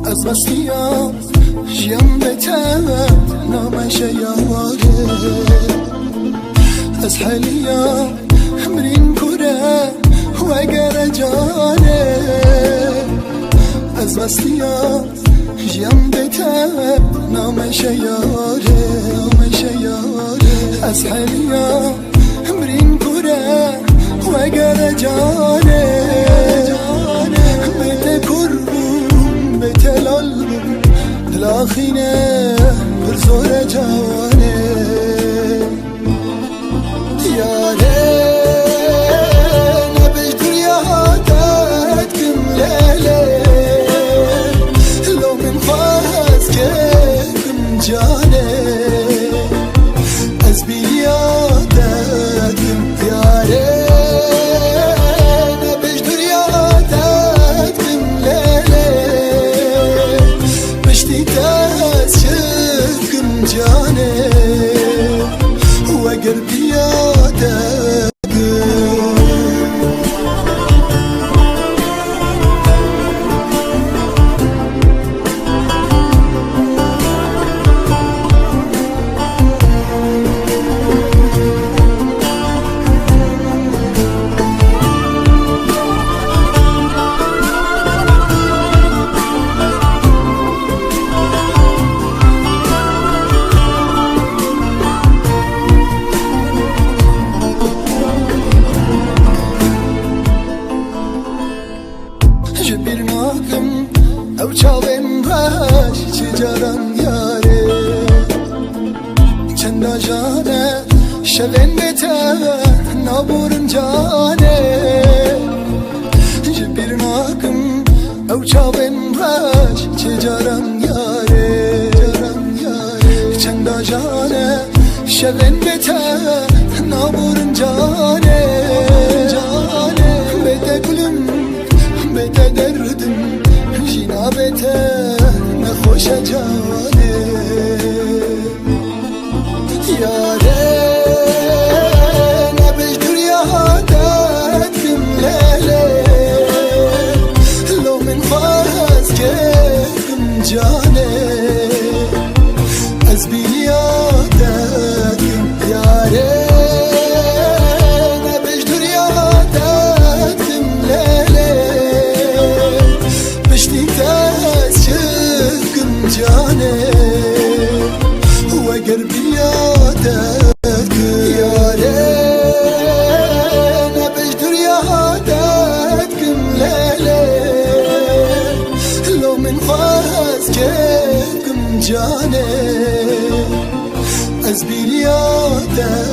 از مسیحا جیم بتر نامش یاره از حالیا همرین کره و اگر جانه از مسیحا جیم بتر نامش یاره از حالیا همرین کره و اگر جانه بده کربون بده لالبون دلاخینه پر زور جوانه یاره نبش دریادت کم لیله لو من خواست که کم جانه از بیادت کم یاره وگر بیاده او چاوین باش چجارم یاره چند جانه شوین بتر نابورن جانه جبیر ناکم او چاوین باش چجارم یاره چند جانه شوین بتر نابورن جانه بده گلم بده دردم جنابته نخوش جانه یاره نبش دریادت کم لیله لو من خواست که کم جانه از بیادت کم یاره نبش دریادت کم لیله بشتی دست کم جانه وگر بیادت یاره نبش دریادت کم لیله لو من خواست که کم جانه از بیادت